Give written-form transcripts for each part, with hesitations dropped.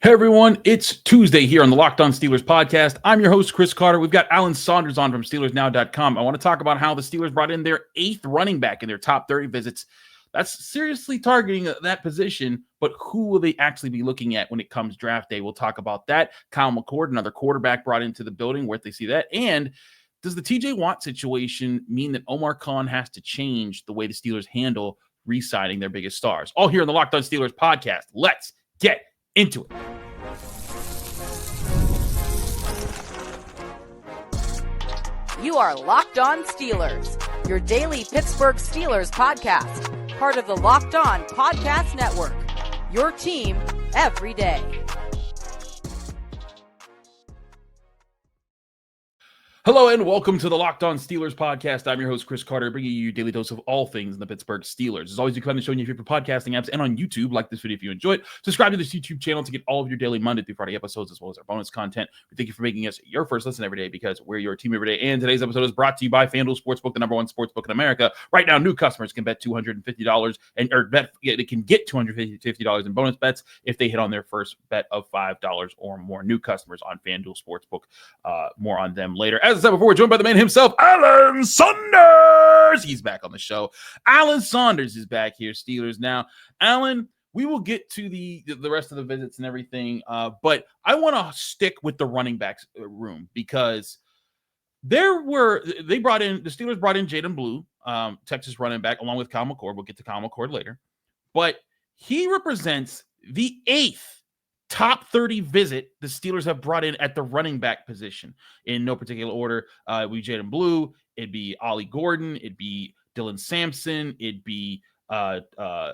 Hey everyone, it's Tuesday here on the Locked On Steelers podcast. I'm your host, Chris Carter. We've got Alan Saunders on from SteelersNow.com. I want to talk about how the Steelers brought in their 8th running back in their top 30 visits. That's seriously targeting that position, but who will they actually be looking at when it comes draft day? We'll talk about that. Kyle McCord, another quarterback brought into the building, where they see that. And does the TJ Watt situation mean that Omar Khan has to change the way the Steelers handle re-signing their biggest stars? All here on the Locked On Steelers podcast. Let's get into it. You are Locked On Steelers, your daily Pittsburgh Steelers podcast, part of the Locked On Podcast Network, your team every day. Hello and welcome to the Locked On Steelers podcast. I'm your host, Chris Carter, bringing you your daily dose of all things in the Pittsburgh Steelers. As always, you can find the show on your favorite podcasting apps and on YouTube. Like this video if you enjoy it. Subscribe to this YouTube channel to get all of your daily Monday through Friday episodes, as well as our bonus content. We thank you for making us your first listen every day, because we're your team every day. And today's episode is brought to you by FanDuel Sportsbook, the #1 sportsbook in America. Right now, new customers can bet $250 they can get $250 in bonus bets if they hit on their first bet of $5 or more. New customers on FanDuel Sportsbook. More on them later. As I said before, we're joined by the man himself, Alan Saunders. He's back on the show. Alan Saunders is back here, Steelers Now. Alan, we will get to the rest of the visits and everything, but I want to stick with the running backs room, because the Steelers brought in Jaden Blue, Texas running back, along with Kyle McCord. We'll get to Kyle McCord later, but he represents the 8th top 30 visit the Steelers have brought in at the running back position, in no particular order. It'd be Jaden Blue, it'd be Ollie Gordon, it'd be Dylan Sampson, it'd be Omarion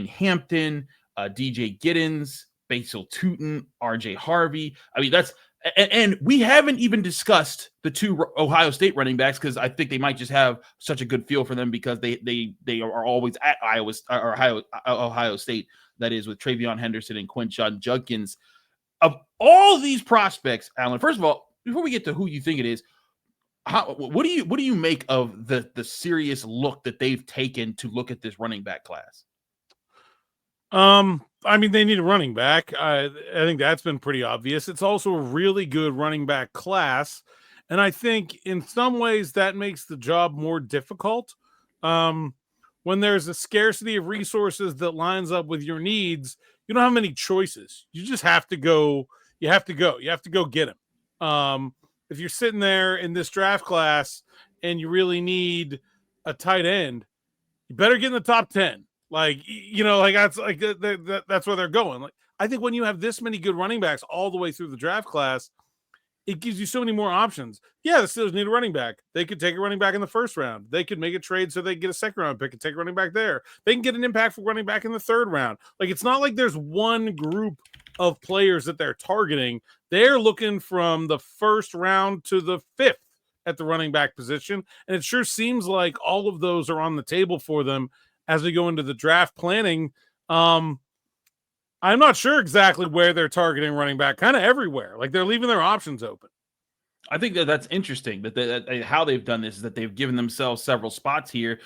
Hampton, DJ Giddens, Basil Tootin, RJ Harvey. I mean, and we haven't even discussed the 2 Ohio State running backs, because I think they might just have such a good feel for them because they are always at Ohio State. That is, with TreVeyon Henderson and Quinshon Judkins. Of all these prospects, Alan, first of all, before we get to who you think it is, what do you make of the serious look that they've taken to look at this running back class? I mean, they need a running back. I think that's been pretty obvious. It's also a really good running back class, and I think in some ways that makes the job more difficult. When there's a scarcity of resources that lines up with your needs, you don't have many choices. You just have to go. You have to go get him. If you're sitting there in this draft class and you really need a tight end, you better get in the top 10. That's where they're going. Like, I think when you have this many good running backs all the way through the draft class, it gives you so many more options. Yeah, the Steelers need a running back. They could take a running back in the first round. They could make a trade so they get a second round pick and take a running back there. They can get an impactful running back in the third round. Like, it's not like there's one group of players that they're targeting. They're looking from the first round to the 5th at the running back position. And it sure seems like all of those are on the table for them as we go into the draft planning. I'm not sure exactly where they're targeting running back, kind of everywhere. Like, they're leaving their options open. I think that's interesting that how they've done this is that they've given themselves several spots here,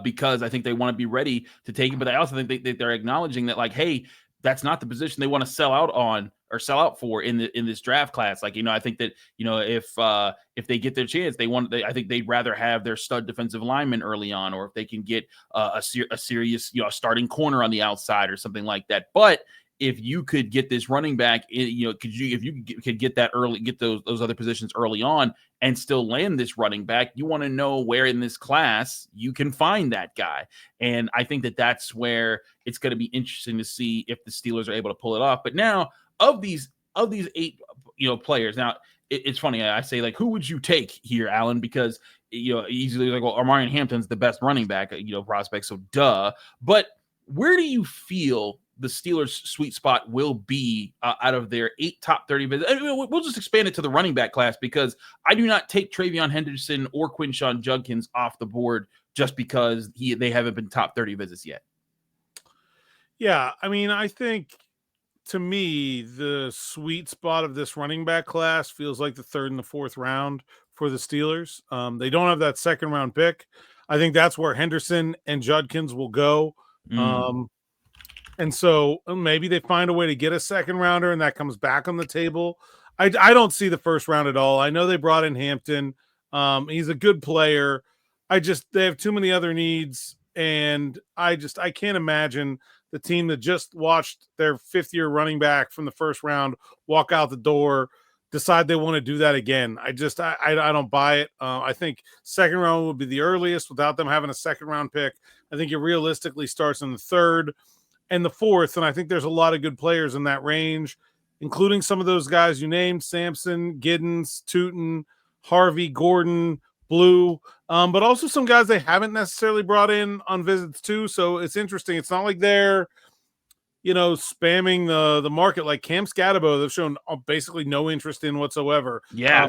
because I think they want to be ready to take it. But I also think they're acknowledging that, like, hey, that's not the position they want to sell out for in this draft class. Like, I think that, if they get their chance, I think they'd rather have their stud defensive lineman early on, or if they can get a serious, starting corner on the outside or something like that. But if you could get this running back, if you could get that early, get those other positions early on and still land this running back, you want to know where in this class you can find that guy. And I think that's where it's going to be interesting to see if the Steelers are able to pull it off. But now, of these 8, players, now it's funny. I say, like, who would you take here, Alan? Because, easily, like, well, Omarion Hampton's the best running back, prospect. So duh. But where do you feel the Steelers' sweet spot will be out of their 8 top 30 visits? We'll just expand it to the running back class, because I do not take TreVeyon Henderson or Quinshon Judkins off the board just because they haven't been top 30 visits yet. Yeah, I mean, I think, to me, the sweet spot of this running back class feels like the 3rd and the 4th round for the Steelers. They don't have that second round pick. I think that's where Henderson and Judkins will go. And so maybe they find a way to get a second rounder and that comes back on the table. I don't see the first round at all. I know they brought in Hampton. He's a good player. They have too many other needs. And I can't imagine the team that just watched their 5th-year running back from the first round walk out the door, decide they want to do that again. I don't buy it. I think second round would be the earliest without them having a second round pick. I think it realistically starts in the 3rd and the 4th. And I think there's a lot of good players in that range, including some of those guys you named: Sampson, Giddens, Tootin, Harvey, Gordon, Blue, but also some guys they haven't necessarily brought in on visits too. So it's interesting. It's not like they're, spamming the market like Cam Scadabo. They've shown basically no interest in whatsoever. Yeah.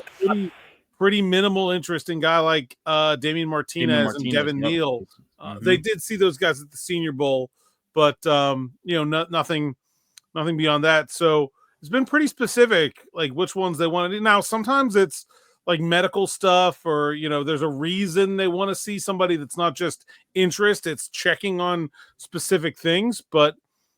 Pretty minimal interest in guy like Damian Martinez and Devin Neal. They did see those guys at the Senior Bowl, but nothing beyond that. So it's been pretty specific, like which ones they want to do. Now, sometimes it's like medical stuff, or there's a reason they want to see somebody that's not just interest, it's checking on specific things. But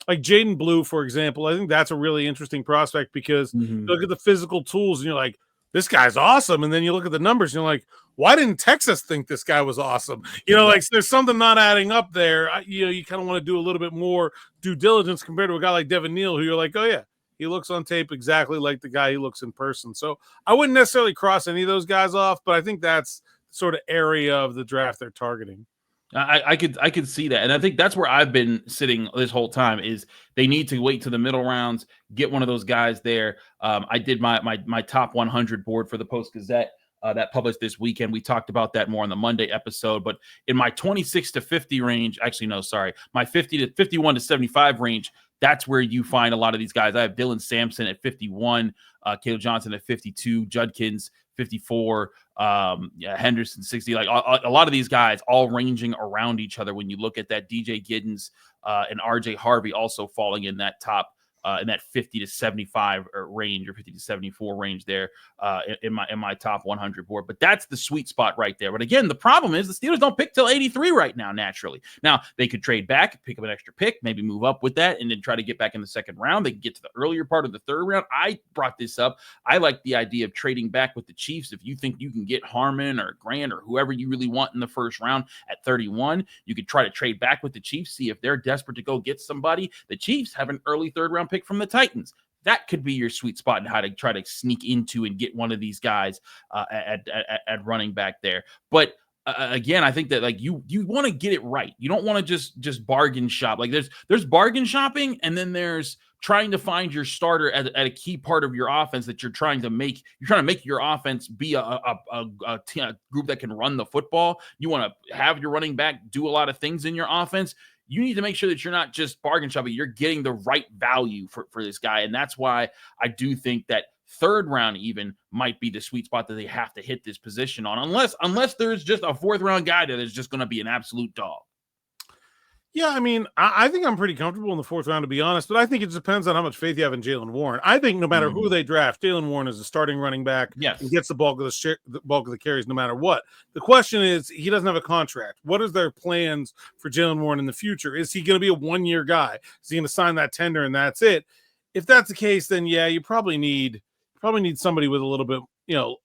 like Jaden Blue, for example, I think that's a really interesting prospect because you look at the physical tools and you're like, this guy's awesome. And then you look at the numbers and you're like, why didn't Texas think this guy was awesome? Like there's something not adding up there. You kind of want to do a little bit more due diligence compared to a guy like Devin Neal, who you're like, oh yeah, he looks on tape exactly like the guy he looks in person. So I wouldn't necessarily cross any of those guys off, but I think that's the sort of area of the draft they're targeting. I could see that. And I think that's where I've been sitting this whole time is they need to wait to the middle rounds, get one of those guys there. I did my top 100 board for the Post-Gazette that published this weekend. We talked about that more on the Monday episode, but in my 26 to 50 range, actually, no, sorry, my 50 to 51 to 75 range, that's where you find a lot of these guys. I have Dylan Sampson at 51, Kaleb Johnson at 52, Judkins 54, Henderson 60. Like a lot of these guys all ranging around each other. When you look at that, DJ Giddens and RJ Harvey also falling in that top in that 50 to 75 range, or 50 to 74 range there in my top 100 board. But that's the sweet spot right there. But again, the problem is the Steelers don't pick till 83 right now, naturally. Now, they could trade back, pick up an extra pick, maybe move up with that, and then try to get back in the second round. They can get to the earlier part of the third round. I brought this up. I like the idea of trading back with the Chiefs. If you think you can get Harmon or Grant or whoever you really want in the first round at 31, you could try to trade back with the Chiefs, see if they're desperate to go get somebody. The Chiefs have an early third round pick from the Titans. That could be your sweet spot in how to try to sneak into and get one of these guys at running back there. But again, I think that like you want to get it right. You don't want to just bargain shop. Like there's bargain shopping, and then there's trying to find your starter at a key part of your offense that you're trying to make. You're trying to make your offense be a group that can run the football. You want to have your running back do a lot of things in your offense. You need to make sure that you're not just bargain shopping. You're getting the right value for this guy. And that's why I do think that third round even might be the sweet spot that they have to hit this position on, unless there's just a fourth round guy that is just going to be an absolute dog. Yeah, I mean, I think I'm pretty comfortable in the fourth round, to be honest, but I think it depends on how much faith you have in Jaylen Warren. I think no matter who they draft, Jaylen Warren is a starting running back. Yes. And gets the bulk of the carries no matter what. The question is, he doesn't have a contract. What is their plans for Jaylen Warren in the future? Is he going to be a one-year guy? Is he going to sign that tender and that's it? If that's the case, then yeah, you probably need somebody with a little bit,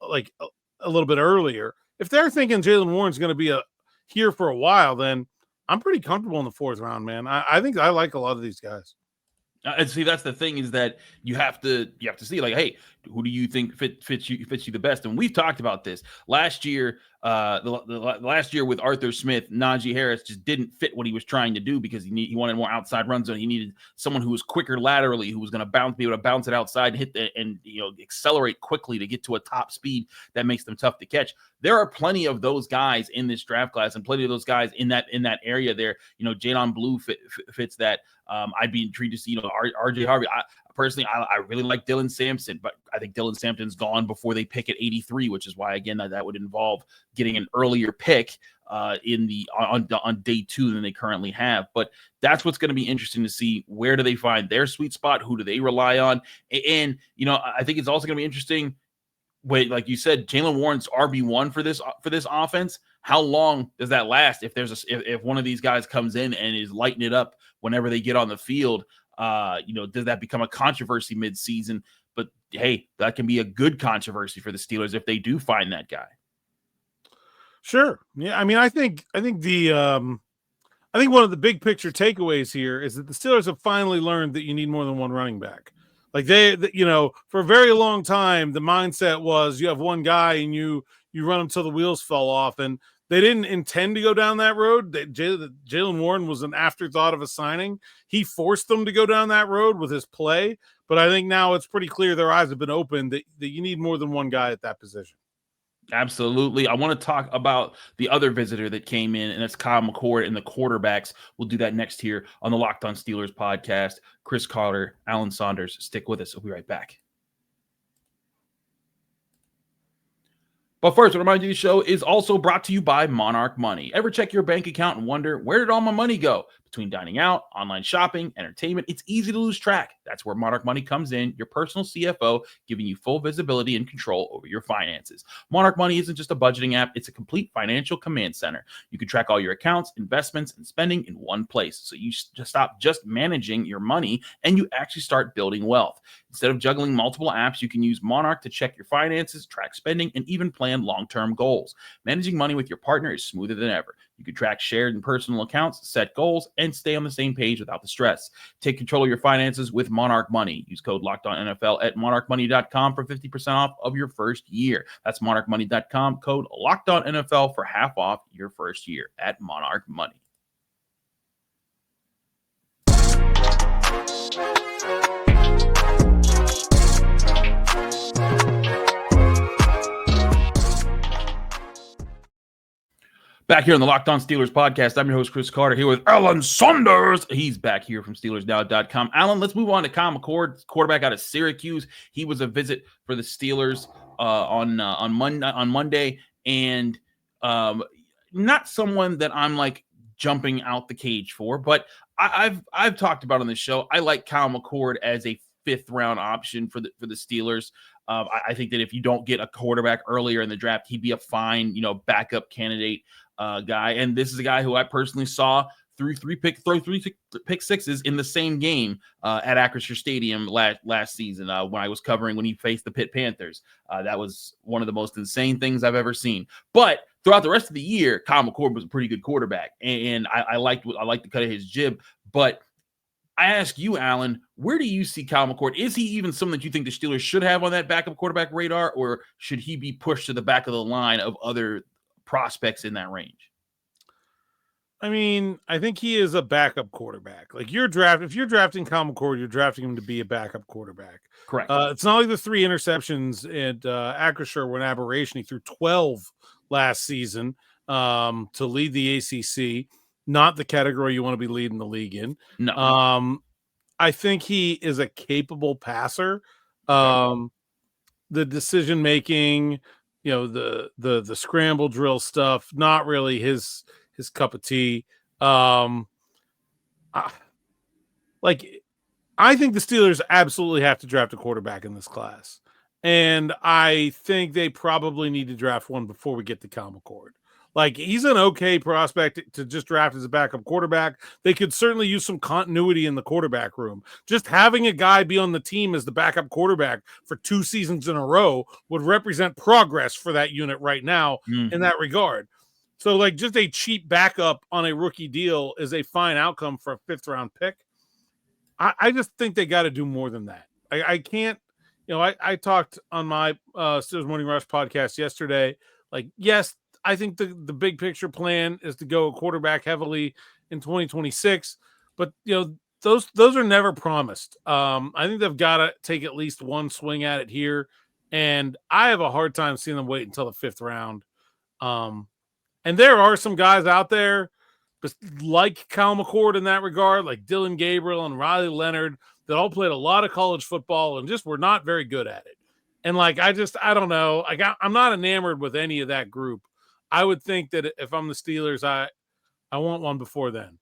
like a little bit earlier. If they're thinking Jaylen Warren's going to be here for a while, then I'm pretty comfortable in the fourth round, man. I think I like a lot of these guys. And see, that's the thing, is that you have to see, like, hey, who do you think fits you the best? And we've talked about this last year. The last year with Arthur Smith, Najee Harris just didn't fit what he was trying to do because he wanted more outside run zone. He needed someone who was quicker laterally, who was going to be able to bounce it outside, and accelerate quickly to get to a top speed that makes them tough to catch. There are plenty of those guys in this draft class, and plenty of those guys in that area there. Jaylen Blue fits that. I'd be intrigued to see, RJ Harvey. Personally, I really like Dylan Sampson, but I think Dylan Sampson's gone before they pick at 83, which is why, again, that would involve getting an earlier pick on day 2 than they currently have. But that's what's going to be interesting to see. Where do they find their sweet spot? Who do they rely on? And I think it's also going to be interesting. Wait, like you said, Jaylen Warren's RB1 for this offense. how long does that last? If if one of these guys comes in and is lighting it up whenever they get on the field, does that become a controversy midseason? But hey, that can be a good controversy for the Steelers if they do find that guy. Sure. Yeah. I mean, I think one of the big picture takeaways here is that the Steelers have finally learned that you need more than one running back. Like for a very long time, the mindset was you have one guy and you run him till the wheels fall off. And they didn't intend to go down that road. Jaylen Warren was an afterthought of a signing. He forced them to go down that road with his play. But I think now it's pretty clear their eyes have been opened that you need more than one guy at that position. Absolutely. I want to talk about the other visitor that came in, and that's Kyle McCord and the quarterbacks. We'll do that next here on the Locked On Steelers podcast. Chris Carter, Alan Saunders, stick with us. We'll be right back. But first, I remind you, the show is also brought to you by Monarch Money. Ever check your bank account and wonder, where did all my money go? Between dining out, online shopping, entertainment, it's easy to lose track. That's where Monarch Money comes in, your personal CFO, giving you full visibility and control over your finances. Monarch Money isn't just a budgeting app, it's a complete financial command center. You can track all your accounts, investments, and spending in one place. So you just stop just managing your money and you actually start building wealth. Instead of juggling multiple apps, you can use Monarch to check your finances, track spending, and even plan long-term goals. Managing money with your partner is smoother than ever. You can track shared and personal accounts, set goals, and stay on the same page without the stress. Take control of your finances with Monarch Money. Use code LOCKEDONNFL at monarchmoney.com for 50% off of your first year. That's monarchmoney.com, code LOCKEDONNFL for half off your first year at Monarch Money. Back here on the Locked On Steelers podcast, I'm your host, Chris Carter, here with Alan Saunders. He's back here from SteelersNow.com. Alan, let's move on to Kyle McCord, quarterback out of Syracuse. He was a visit for the Steelers on Monday, and not someone that I'm like jumping out the cage for, but I've talked about on this show. I like Kyle McCord as a fifth-round option for the Steelers. I think that if you don't get a quarterback earlier in the draft, he'd be a fine, backup candidate guy. And this is a guy who I personally saw throw three pick sixes in the same game at Acrisure Stadium last season when I was covering when he faced the Pitt Panthers. That was one of the most insane things I've ever seen. But throughout the rest of the year, Kyle McCord was a pretty good quarterback, and I liked the cut of his jib. But I ask you, Alan, where do you see Kyle McCord? Is he even someone that you think the Steelers should have on that backup quarterback radar, or should he be pushed to the back of the line of other prospects in that range? I mean, I think he is a backup quarterback. Like if you're drafting Kyle McCord, you're drafting him to be a backup quarterback. Correct. It's not like the 3 interceptions at Acrisure were an aberration. He threw 12 last season to lead the ACC. Not the category you want to be leading the league in. No. I think he is a capable passer. The decision making, the scramble drill stuff, not really his cup of tea. I think the Steelers absolutely have to draft a quarterback in this class. And I think they probably need to draft one before we get to Kyle McCord. Like, he's an okay prospect to just draft as a backup quarterback. They could certainly use some continuity in the quarterback room. Just having a guy be on the team as the backup quarterback for 2 seasons in a row would represent progress for that unit right now in that regard. So, like, just a cheap backup on a rookie deal is a fine outcome for a 5th-round pick. I just think they got to do more than that. I can't, I talked on my Steelers Morning Rush podcast yesterday. Like, yes, I think the big picture plan is to go quarterback heavily in 2026, but those are never promised. I think they've got to take at least one swing at it here, and I have a hard time seeing them wait until the 5th round. And there are some guys out there like Kyle McCord in that regard, like Dylan Gabriel and Riley Leonard, that all played a lot of college football and just were not very good at it. And I don't know. I'm not enamored with any of that group. I would think that if I'm the Steelers, I want one before then.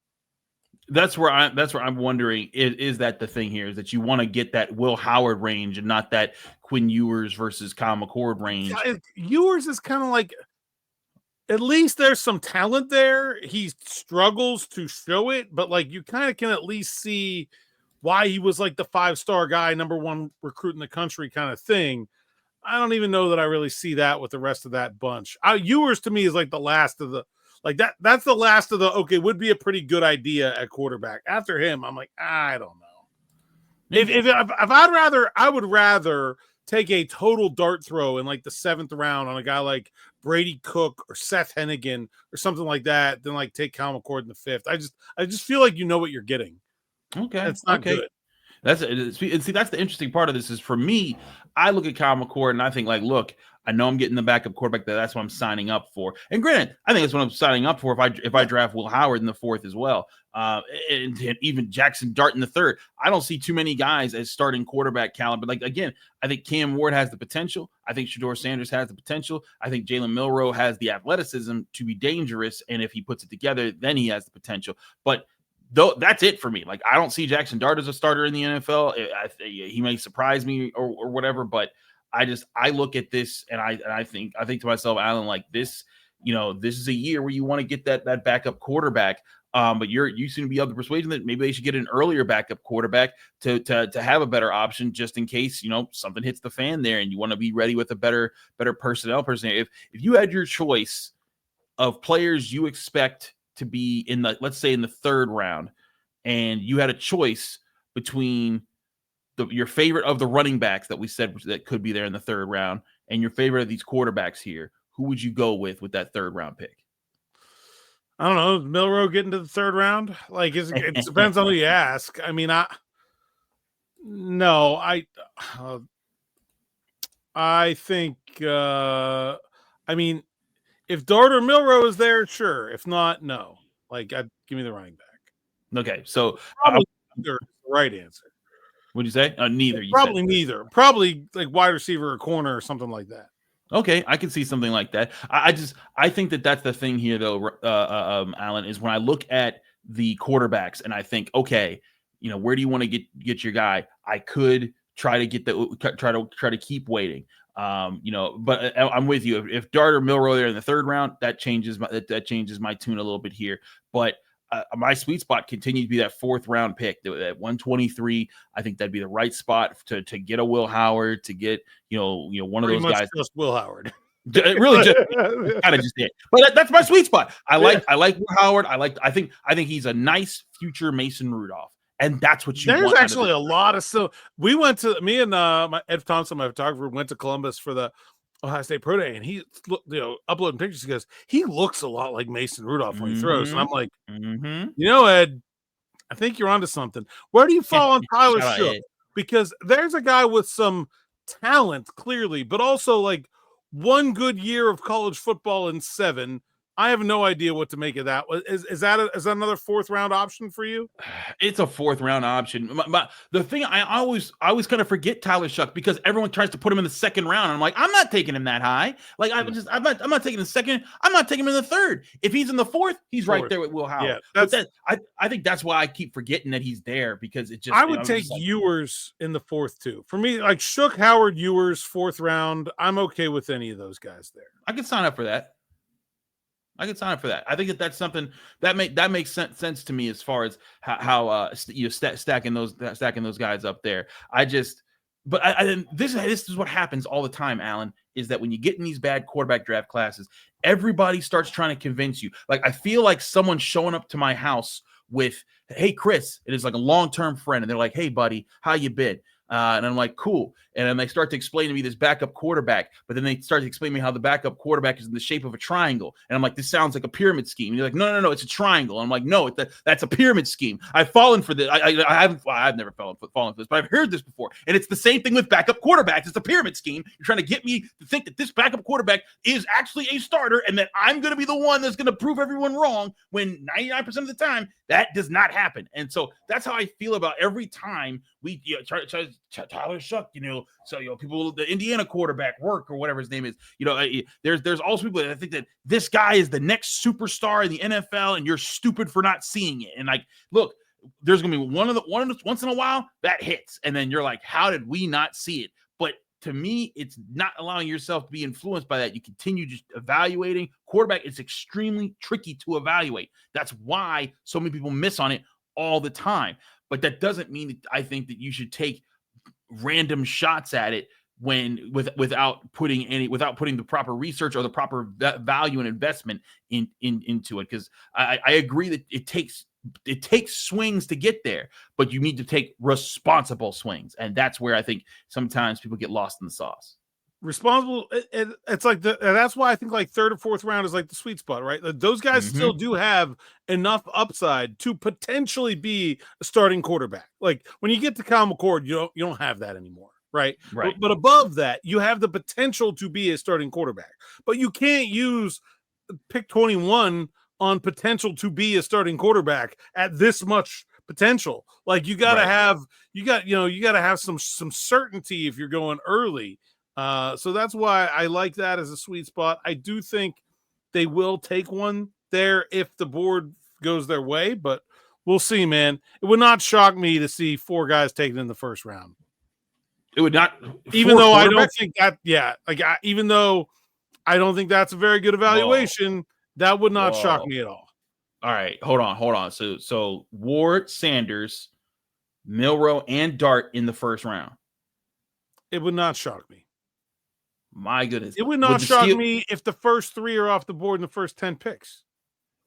That's where I'm wondering, is that the thing here, is that you want to get that Will Howard range and not that Quinn Ewers versus Kyle McCord range? Ewers is kind of like, at least there's some talent there. He struggles to show it, but like you kind of can at least see why he was like the 5-star guy, number one recruit in the country kind of thing. I don't even know that I really see that with the rest of that bunch. Ewers to me is like the last of the like that. That's the last of the okay, would be a pretty good idea at quarterback. After him, I'm like, I don't know. If I would rather take a total dart throw in like the 7th round on a guy like Brady Cook or Seth Hennigan or something like that than like take Kyle McCord in the 5th. I just feel like you know what you're getting. Okay, It's not good. See, that's the interesting part of this is for me, I look at Kyle McCord and I think like, look, I know I'm getting the backup quarterback that's what I'm signing up for. And granted, I think that's what I'm signing up for if I draft Will Howard in the 4th as well. And even Jackson Dart in the 3rd. I don't see too many guys as starting quarterback caliber. Like again, I think Cam Ward has the potential. I think Shedeur Sanders has the potential. I think Jalen Milroe has the athleticism to be dangerous. And if he puts it together, then he has the potential. But though that's it for me. Like I don't see Jackson Dart as a starter in the NFL. He may surprise me or whatever, but I look at this and I think to myself, Alan, like this, this is a year where you want to get that backup quarterback. But you seem to be of the persuasion that maybe they should get an earlier backup quarterback to have a better option just in case something hits the fan there and you want to be ready with a better personnel person. If you had your choice of players you expect to be in let's say in the 3rd round, and you had a choice between your favorite of the running backs that we said that could be there in the 3rd round and your favorite of these quarterbacks here, who would you go with that 3rd round pick? I don't know. Milroe getting to the 3rd round? Like it depends on who you ask. I mean, I think I mean, if Dart or Milroe is there, sure. If not, no. Like, give me the running back. Okay, so probably neither is the right answer. What'd you say? Neither. Probably neither. Probably like wide receiver or corner or something like that. Okay, I can see something like that. I think that's the thing here, though, Alan, is when I look at the quarterbacks and I think, okay, where do you want to get your guy? I could try to keep waiting. But I'm with you. If Dart or Milroe there in the 3rd round, that changes my tune a little bit here. But my sweet spot continues to be that 4th round pick at 123. I think that'd be the right spot to get a Will Howard, to get one of those guys. Just Will Howard. Really, just kind of just it. But that's my sweet spot. I like Will Howard. I think he's a nice future Mason Rudolph. And that's what you want. There's actually a lot of we went to me and Ed Thompson, my photographer, went to Columbus for the Ohio State Pro Day, and he uploading pictures. He goes, he looks a lot like Mason Rudolph when he throws. And I'm like, Ed, I think you're onto something. Where do you fall on Tyler Shook? Because there's a guy with some talent, clearly, but also like one good year of college football in 7. I have no idea what to make of that. Is that another 4th round option for you? It's a 4th round option. The thing I always kind of forget Tyler Shook because everyone tries to put him in the 2nd round. And I'm like, I'm not taking him that high. Like I'm not taking the 2nd. I'm not taking him in the 3rd. If he's in the 4th, he's right there with Will Howard. Yeah, I think that's why I keep forgetting that he's there because it just. I would take Ewers in the 4th too. For me, like Shook, Howard, Ewers, 4th round. I'm okay with any of those guys there. I could sign up for that. I think that's something that makes sense to me as far as how stacking those guys up there. This is what happens all the time, Alan, is that when you get in these bad quarterback draft classes, everybody starts trying to convince you. Like I feel like someone's showing up to my house with, "Hey, Chris," it is like a long-term friend, and they're like, "Hey, buddy, how you been?" And I'm like, cool. And then they start to explain to me this backup quarterback, but then they start to explain to me how the backup quarterback is in the shape of a triangle. And I'm like, this sounds like a pyramid scheme. And you're like, no, it's a triangle. And I'm like, no, that's a pyramid scheme. I've fallen for this. I've never fallen for this, but I've heard this before. And it's the same thing with backup quarterbacks. It's a pyramid scheme. You're trying to get me to think that this backup quarterback is actually a starter and that I'm going to be the one that's going to prove everyone wrong when 99% of the time that does not happen. And so that's how I feel about every time we try Tyler Shook, so people, the Indiana quarterback work or whatever his name is, there's also people that think that this guy is the next superstar in the NFL and you're stupid for not seeing it. And like, look, there's gonna be one of the once in a while that hits, and then you're like, how did we not see it? But to me, it's not allowing yourself to be influenced by that. You continue just evaluating. Quarterback is extremely tricky to evaluate. That's why so many people miss on it all the time. But that doesn't mean that I think that you should take random shots at it without putting the proper research or the proper value and investment into it. Because I agree that it takes swings to get there, but you need to take responsible swings, and that's where I think sometimes people get lost in the sauce. Responsible, it's like that's why I think like third or fourth round is like the sweet spot, right? Those guys still do have enough upside to potentially be a starting quarterback. Like when you get to Kyle McCord, you don't have that anymore, right? But above that, you have the potential to be a starting quarterback, but you can't use pick 21 on potential to be a starting quarterback at this much potential. Like you got to have some certainty if you're going early. So that's why I like that as a sweet spot. I do think they will take one there if the board goes their way, but we'll see, man. It would not shock me to see 4 guys taken in the first round. It would not, even though I don't think that, even though I don't think that's a very good evaluation, that would not shock me at all. All right, hold on. So Ward, Sanders, Milroe, and Dart in the first round. It would not shock me. My goodness. It would not shock me if the first 3 are off the board in the first 10 picks.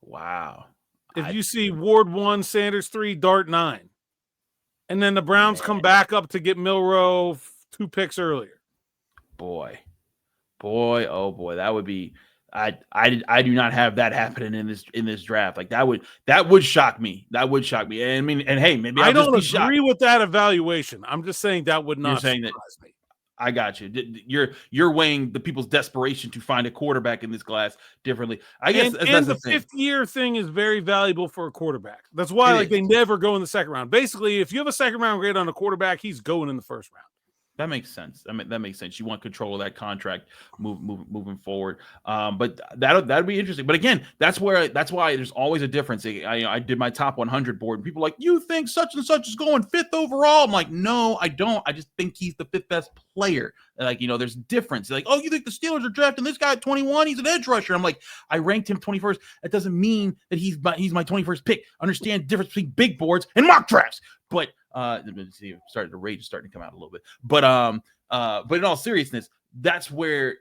Wow. If you see Ward 1, Sanders 3, Dart 9, and then the Browns come back up to get Milroe 2 picks earlier. Boy, oh boy, that would be. I do not have that happening in this draft. Like that would shock me. That would shock me. And I mean, and hey, maybe I don't agree with that evaluation. I'm just saying that would not surprise me. I got you. You're weighing the people's desperation to find a quarterback in this class differently. I guess that's the 5th year thing is very valuable for a quarterback. That's why they never go in the second round. Basically, if you have a second round grade on a quarterback, he's going in the first round. That makes sense. I mean, that makes sense. You want control of that contract moving forward. But that'd be interesting. But again, that's why there's always a difference. I did my top 100 board, and people are like, you think such and such is going 5th overall? I'm like, no, I don't. I just think he's the 5th best player. Like, there's difference. Like, oh, you think the Steelers are drafting this guy at 21? He's an edge rusher. I'm like, I ranked him 21st. That doesn't mean that he's my 21st pick. Understand the difference between big boards and mock drafts. But the rage is starting to come out a little bit. But in all seriousness, that's where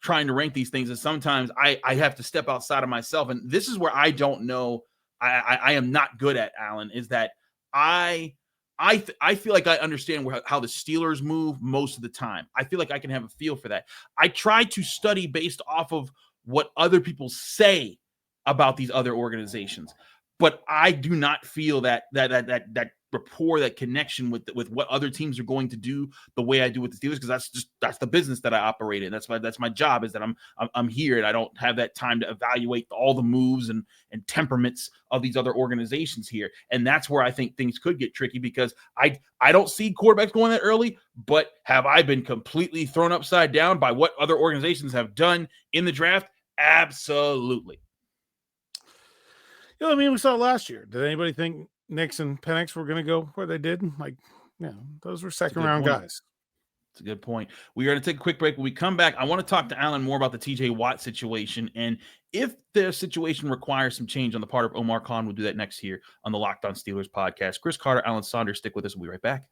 trying to rank these things. And sometimes I have to step outside of myself. And this is where I don't know. I am not good at, Alan, is that I feel like I understand how the Steelers move most of the time. I feel like I can have a feel for that. I try to study based off of what other people say about these other organizations, but I do not feel that rapport, that connection with what other teams are going to do the way I do with the Steelers, because that's the business that I operate in. That's my job, is that I'm here and I don't have that time to evaluate all the moves and temperaments of these other organizations here. And that's where I think things could get tricky, because I don't see quarterbacks going that early, but have I been completely thrown upside down by what other organizations have done in the draft? Absolutely. I mean, we saw it last year. Did anybody think Knicks and Penix were going to go where they did? Like, those were second round guys. It's a good point. We are going to take a quick break. When we come back, I want to talk to Alan more about the TJ Watt situation. And if the situation requires some change on the part of Omar Khan, we'll do that next here on the Locked On Steelers podcast. Chris Carter, Alan Saunders, stick with us. We'll be right back.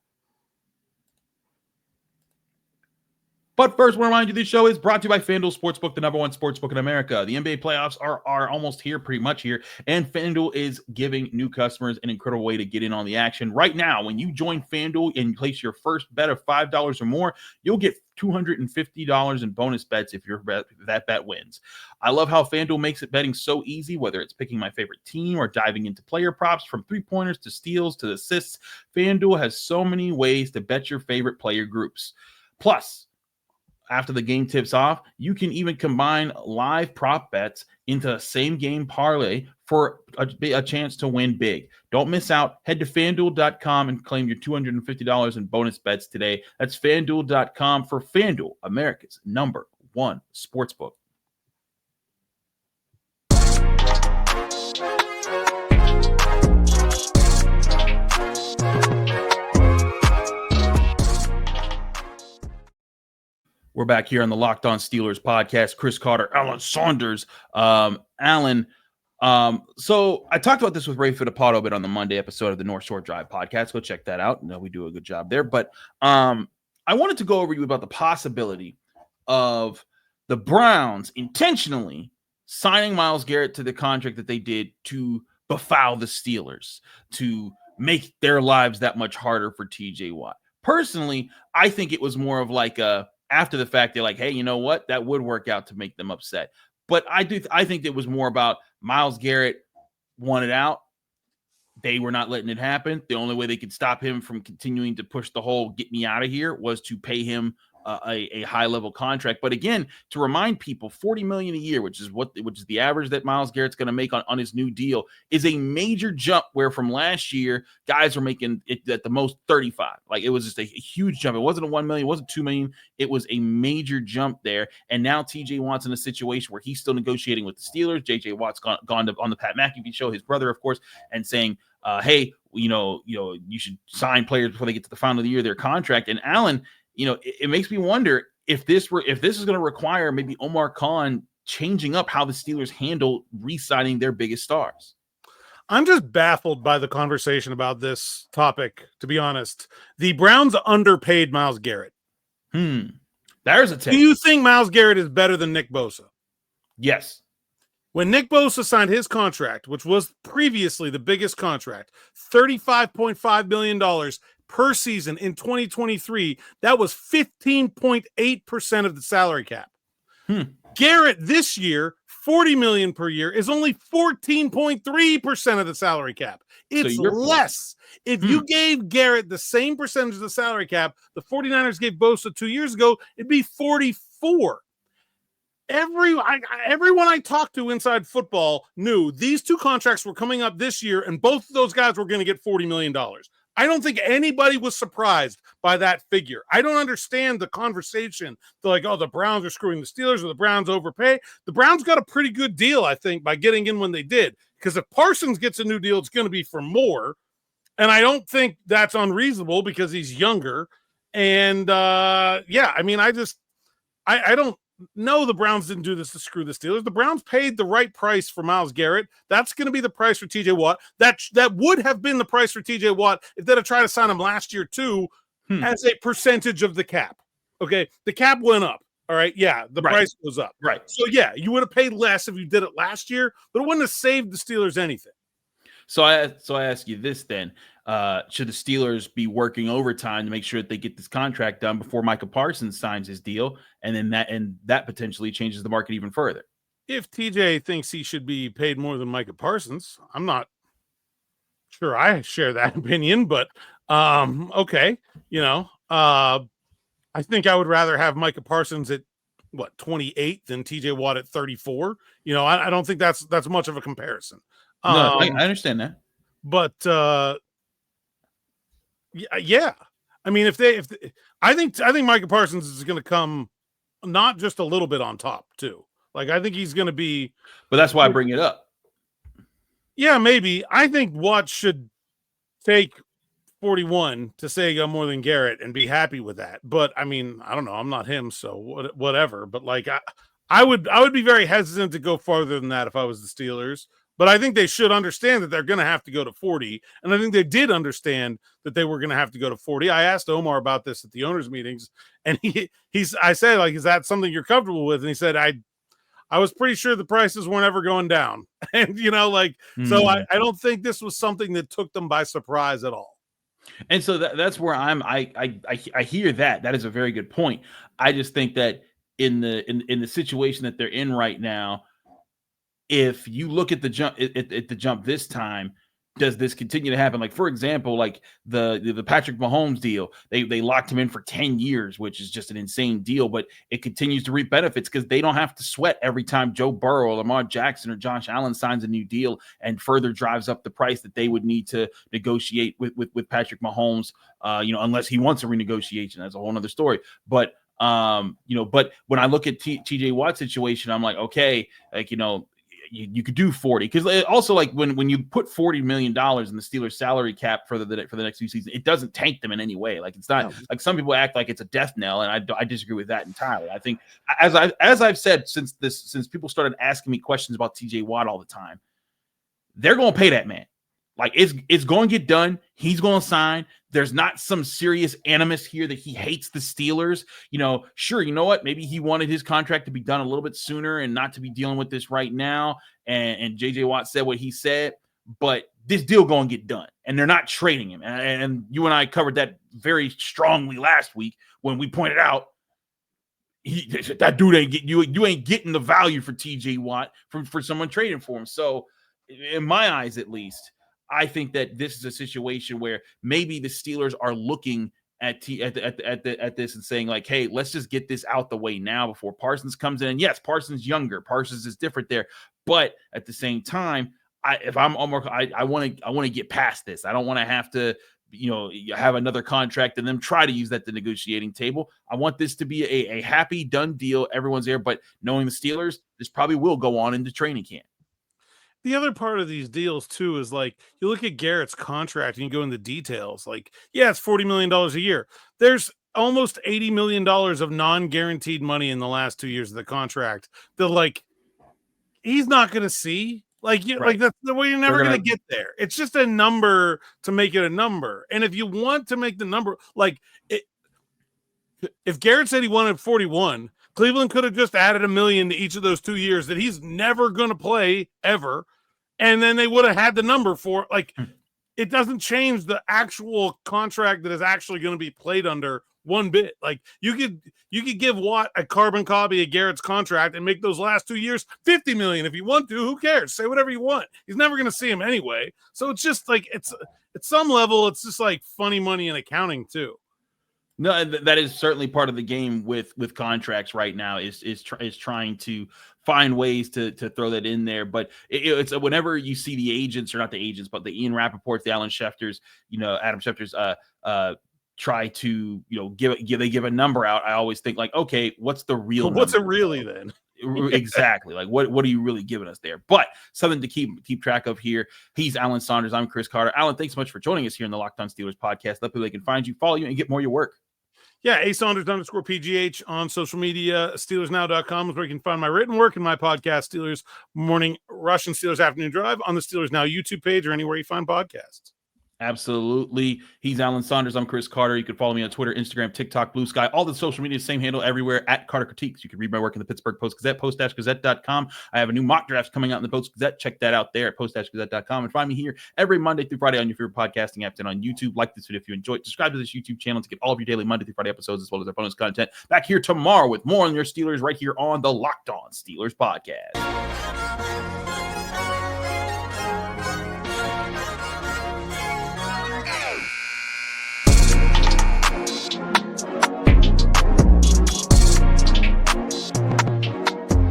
But first, I want to remind you this show is brought to you by FanDuel Sportsbook, the #1 sportsbook in America. The NBA playoffs are almost here, pretty much here, and FanDuel is giving new customers an incredible way to get in on the action. Right now, when you join FanDuel and place your first bet of $5 or more, you'll get $250 in bonus bets if that bet wins. I love how FanDuel makes betting so easy, whether it's picking my favorite team or diving into player props, from 3-pointers to steals to assists. FanDuel has so many ways to bet your favorite player groups. Plus, after the game tips off, you can even combine live prop bets into a same-game parlay for a chance to win big. Don't miss out. Head to FanDuel.com and claim your $250 in bonus bets today. That's FanDuel.com for FanDuel, America's #1 sportsbook. We're back here on the Locked On Steelers podcast. Chris Carter, Alan Saunders. Alan, so I talked about this with Ray Fittipaldo a bit on the Monday episode of the North Shore Drive podcast. Go check that out. We do a good job there. But I wanted to go over you about the possibility of the Browns intentionally signing Myles Garrett to the contract that they did to befoul the Steelers, to make their lives that much harder for TJ Watt. Personally, I think it was more of like after the fact, they're like, hey, you know what? That would work out to make them upset. But I think it was more about Myles Garrett wanted out. They were not letting it happen. The only way they could stop him from continuing to push the whole get me out of here was to pay him a high-level contract. But again, to remind people, $40 million a year, which is the average that Myles Garrett's going to make on his new deal, is a major jump, where from last year, guys were making it at the most 35. Like, it was just a huge jump. It wasn't a $1 million, it wasn't $2 million. It was a major jump there. And now TJ Watt's in a situation where he's still negotiating with the Steelers. JJ Watt's gone on the Pat McAfee show, his brother, of course, and saying, hey, you should sign players before they get to the final of the year of their contract. And Alan, it makes me wonder if this is going to require maybe Omar Khan changing up how the Steelers handle re-signing their biggest stars. I'm just baffled by the conversation about this topic, to be honest. The Browns underpaid Myles Garrett. There's a take. Do you think Myles Garrett is better than Nick Bosa? Yes. When Nick Bosa signed his contract, which was previously the biggest contract, $35.5 million per season in 2023, that was 15.8% of the salary cap. Garrett this year, $40 million per year, is only 14.3% of the salary cap. It's less. If you gave Garrett the same percentage of the salary cap the 49ers gave Bosa 2 years ago, it'd be 44. Everyone I talked to inside football knew these two contracts were coming up this year, and both of those guys were going to get $40 million. I don't think anybody was surprised by that figure. I don't understand the conversation. They're like, oh, the Browns are screwing the Steelers, or the Browns overpay. The Browns got a pretty good deal, I think, by getting in when they did. Because if Parsons gets a new deal, it's going to be for more. And I don't think that's unreasonable because he's younger. And, I don't know the Browns didn't do this to screw the Steelers. The Browns paid the right price for Myles Garrett. That's going to be the price for TJ Watt. That would have been the price for TJ Watt if they'd have tried to sign him last year too, as a percentage of the cap. Okay, the cap went up. All right, yeah, the price goes up. Right. So yeah, you would have paid less if you did it last year, but it wouldn't have saved the Steelers anything. So I ask you this then. Should the Steelers be working overtime to make sure that they get this contract done before Micah Parsons signs his deal, and then that potentially changes the market even further? If TJ thinks he should be paid more than Micah Parsons, I'm not sure I share that opinion, but okay. I think I would rather have Micah Parsons at 28 than TJ Watt at 34. I don't think that's much of a comparison. No, I understand that. But yeah. I mean, I think Micah Parsons is going to come not just a little bit on top too. Like, I think he's going to be. But that's why I bring it up. Yeah, maybe. I think Watt should take 41 to say he got more than Garrett and be happy with that. But I mean, I don't know. I'm not him, so whatever. But like, I would be very hesitant to go farther than that if I was the Steelers. But I think they should understand that they're going to have to go to 40. And I think they did understand that they were going to have to go to 40. I asked Omar about this at the owners' meetings, and I said, like, is that something you're comfortable with? And he said, I was pretty sure the prices weren't ever going down. And, so I don't think this was something that took them by surprise at all. And so that's where I hear that. That is a very good point. I just think that in the situation that they're in right now, if you look at the jump this time, does this continue to happen? Like, for example, like the Patrick Mahomes deal, they locked him in for 10 years, which is just an insane deal, but it continues to reap benefits because they don't have to sweat every time Joe Burrow or Lamar Jackson or Josh Allen signs a new deal and further drives up the price that they would need to negotiate with Patrick Mahomes, unless he wants a renegotiation. That's a whole other story. But but when I look at TJ Watt's situation, I'm like, okay, you could do 40, because also like when you put $40 million in the Steelers salary cap for the next few seasons, it doesn't tank them in any way. Like it's not like some people act like it's a death knell, and I disagree with that entirely. I think as I've said since people started asking me questions about TJ Watt all the time, they're going to pay that man. Like it's going to get done. He's going to sign. There's not some serious animus here that he hates the Steelers. Sure, you know what? Maybe he wanted his contract to be done a little bit sooner and not to be dealing with this right now. And JJ Watt said what he said, but this deal going to get done, and they're not trading him. And you and I covered that very strongly last week when we pointed out that dude ain't getting you ain't getting the value for TJ Watt for someone trading for him. So in my eyes, at least, I think that this is a situation where maybe the Steelers are looking at this and saying like, hey, let's just get this out the way now before Parsons comes in. And yes, Parsons younger. Parsons is different there. But at the same time, if I'm Omar, I want to get past this. I don't want to have to, have another contract and then try to use that at the negotiating table. I want this to be a happy, done deal. Everyone's there. But knowing the Steelers, this probably will go on into training camp. The other part of these deals, too, is like you look at Garrett's contract and you go in the details. Like, yeah, it's $40 million a year. There's almost $80 million of non-guaranteed money in the last 2 years of the contract that, like, he's not going to see. Like, like that's the way you're never going to get there. It's just a number to make it a number. And if you want to make the number, like, if Garrett said he wanted 41, Cleveland could have just added $1 million to each of those 2 years that he's never going to play ever. And then they would have had the number for like, it doesn't change the actual contract that is actually going to be played under one bit. Like you could give Watt a carbon copy of Garrett's contract and make those last 2 years $50 million if you want to. Who cares? Say whatever you want. He's never going to see him anyway. So it's just like it's at some level, it's just like funny money in accounting too. No, that is certainly part of the game with contracts right now is trying to find ways to throw that in there. But it's whenever you see the agents, or not the agents, but the Ian Rappaports, the Alan Schefters, Adam Schefter's try to give a number out. I always think like, okay, what's the real? What's it really then? Exactly. Like what are you really giving us there? But something to keep track of here. He's Alan Saunders. I'm Chris Carter. Alan, thanks so much for joining us here in the Locked On Steelers podcast. Let people they can find you, follow you, and get more of your work. Yeah, @Saunders_PGH on social media. SteelersNow.com is where you can find my written work and my podcast, Steelers Morning Rush and Steelers Afternoon Drive, on the Steelers Now YouTube page or anywhere you find podcasts. Absolutely. He's Alan Saunders. I'm Chris Carter. You can follow me on Twitter, Instagram, TikTok, Blue Sky, all the social media, same handle everywhere @Carter Critiques. You can read my work in the Pittsburgh Post-Gazette, post-gazette.com. I have a new mock draft coming out in the Post-Gazette. Check that out there at post-gazette.com. And find me here every Monday through Friday on your favorite podcasting apps and on YouTube. Like this video if you enjoyed. Subscribe to this YouTube channel to get all of your daily Monday through Friday episodes as well as our bonus content. Back here tomorrow with more on your Steelers right here on the Locked On Steelers podcast.